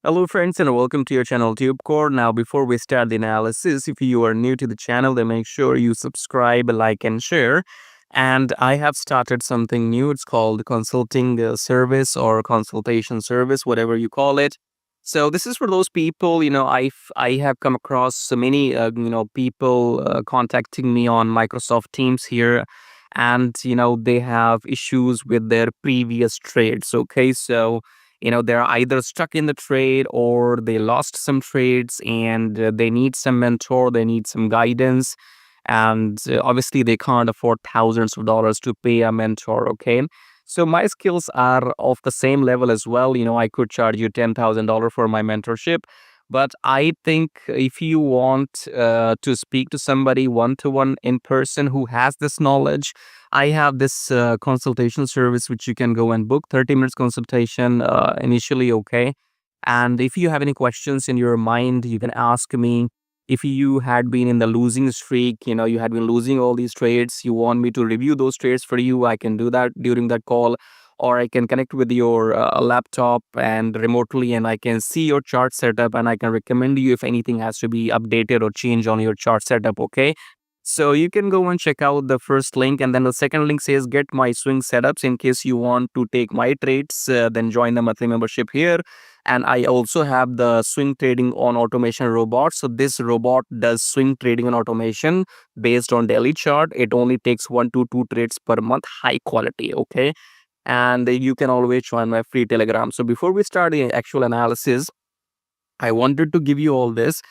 Hello friends and welcome to your channel TubeCore. Now before we start the analysis, if you are new to the channel, then make sure you subscribe, like and share. And I have started something new. It's called consulting service or consultation service, whatever you call it. So this is for those people, I have come across so many, people contacting me on Microsoft Teams here. And, they have issues with their previous trades. Okay, so they're either stuck in the trade or they lost some trades and they need some mentor, they need some guidance, and obviously they can't afford thousands of dollars to pay a mentor. Okay, so my skills are of the same level as well. I could charge you $10,000 for my mentorship, but I think if you want to speak to somebody one to one in person who has this knowledge, I have this consultation service which you can go and book 30 minutes consultation initially. Okay. And if you have any questions in your mind, you can ask me. If you had been in the losing streak, you had been losing all these trades, you want me to review those trades for you, I can do that during that call. Or I can connect with your laptop and remotely, and I can see your chart setup, and I can recommend you if anything has to be updated or changed on your chart setup. Okay, so you can go and check out the first link, and then the second link says get my swing setups. In case you want to take my trades, then join the monthly membership here. And I also have the swing trading on automation robot. So this robot does swing trading on automation based on daily chart. It only takes 1 to 2 trades per month, high quality. Okay, and you can always join my free Telegram. So before we start the actual analysis, I wanted to give you all this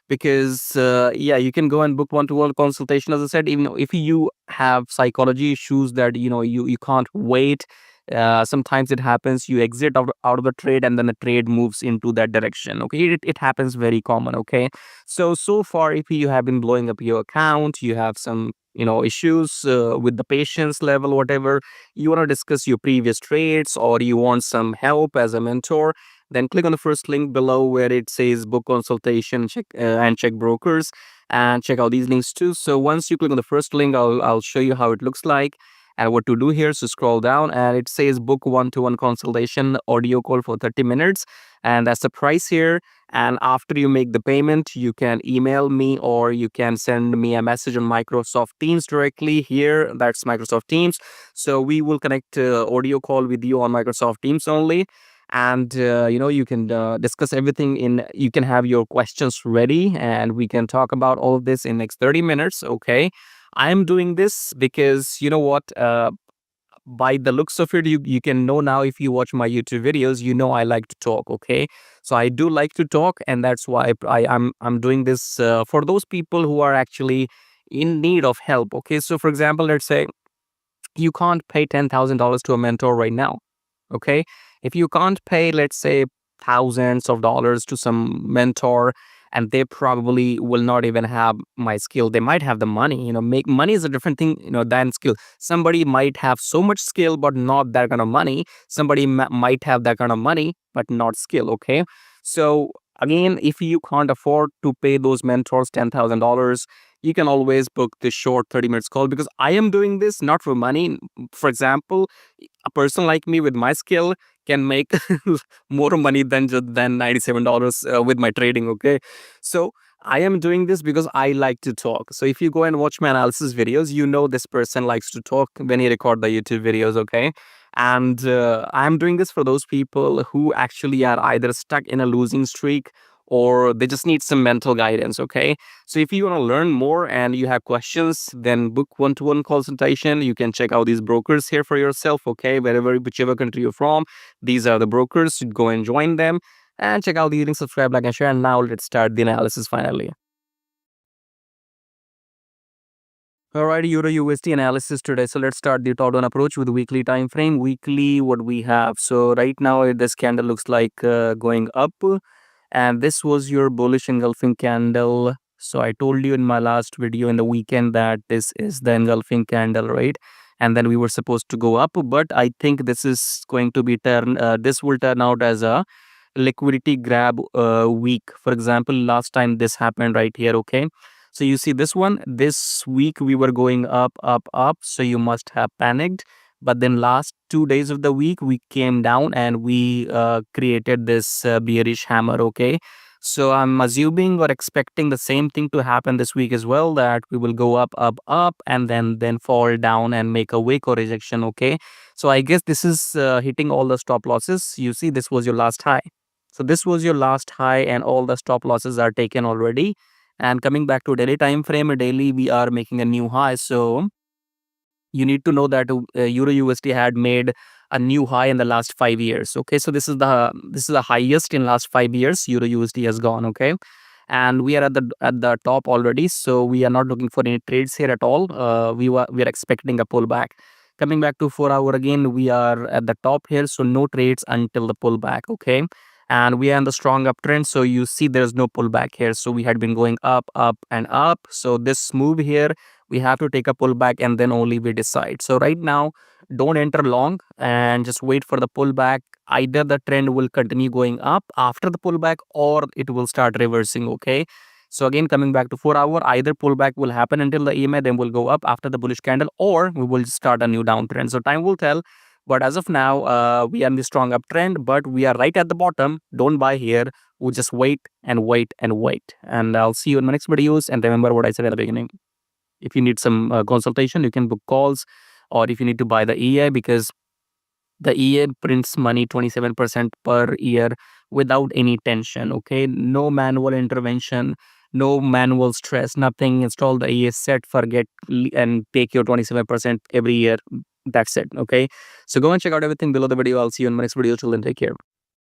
because yeah, you can go and book one-to-one consultation. As I said, even if you have psychology issues that you can't wait, sometimes it happens you exit out of the trade and then the trade moves into that direction. Okay, it happens very common. Okay, so far if you have been blowing up your account, you have some issues with the patience level, whatever, you want to discuss your previous trades or you want some help as a mentor, then click on the first link below where it says book consultation, check and check brokers, and check out these links too. So once you click on the first link, I'll show you how it looks like and what to do here. So scroll down and it says book one-to-one consultation audio call for 30 minutes, and that's the price here. And after you make the payment, you can email me or you can send me a message on Microsoft Teams directly here. That's Microsoft Teams. So we will connect audio call with you on Microsoft Teams only. And you can discuss everything in, you can have your questions ready and we can talk about all of this in next 30 minutes. Okay, I'm doing this because you know what, by the looks of it, you can know now. If you watch my YouTube videos, I like to talk. Okay, so I do like to talk, and that's why I'm doing this for those people who are actually in need of help. Okay, so for example, let's say you can't pay $10,000 to a mentor right now. Okay, if you can't pay, let's say, thousands of dollars to some mentor, and they probably will not even have my skill. They might have the money. Make money is a different thing, than skill. Somebody might have so much skill but not that kind of money. Somebody might have that kind of money but not skill. Okay, so again, if you can't afford to pay those mentors $10,000, you can always book the short 30 minutes call, because I am doing this not for money. For example, a person like me with my skill can make more money than $97 with my trading. Okay, so I am doing this because I like to talk. So if you go and watch my analysis videos, this person likes to talk when he record the YouTube videos. Okay, and I'm doing this for those people who actually are either stuck in a losing streak or they just need some mental guidance. Okay, so if you want to learn more and you have questions, then book one-to-one consultation. You can check out these brokers here for yourself. Okay, whichever country you're from, these are the brokers. Go and join them and check out the link, subscribe, like and share. And now let's start the analysis finally. Alright, Euro USD analysis today. So let's start the top down approach with weekly time frame. Weekly, what we have. So right now this candle looks like going up, and this was your bullish engulfing candle. So I told you in my last video in the weekend that this is the engulfing candle, right? And then we were supposed to go up, but I think this is going to be this will turn out as a liquidity grab week. For example, last time this happened right here. Okay, so you see this one, this week we were going up, up, up, so you must have panicked. but then last 2 days of the week we came down and we created this bearish hammer. Okay, so I'm assuming or expecting the same thing to happen this week as well, that we will go up, up, up, and then fall down and make a wick or rejection. Okay, so I guess this is hitting all the stop losses. You see, this was your last high. So this was your last high and all the stop losses are taken already. And coming back to daily time frame, daily we are making a new high. So you need to know that Euro USD had made a new high in the last 5 years. Okay, so this is the highest in last 5 years Euro USD has gone. Okay, and we are at the top already, so we are not looking for any trades here at all. We are expecting a pullback. Coming back to 4 hour again, we are at the top here, so no trades until the pullback. Okay, and we are in the strong uptrend, so you see there's no pullback here. So we had been going up, up, and up. So this move here, we have to take a pullback and then only we decide. So right now, don't enter long and just wait for the pullback. Either the trend will continue going up after the pullback or it will start reversing. Okay, so again, coming back to 4 hour, either pullback will happen until the EMA, then will go up after the bullish candle, or we will start a new downtrend. So time will tell, but as of now, we are in the strong uptrend, but we are right at the bottom. Don't buy here. We'll just wait and wait and wait, and I'll see you in my next videos. And remember what I said at the beginning: if you need some consultation, you can book calls, or if you need to buy the EA, because the EA prints money 27% per year without any tension. Okay, no manual intervention, no manual stress, nothing. Install the EA, set, forget, and take your 27% every year. That's it. Okay, so go and check out everything below the video. I'll see you in my next video. Till then, take care.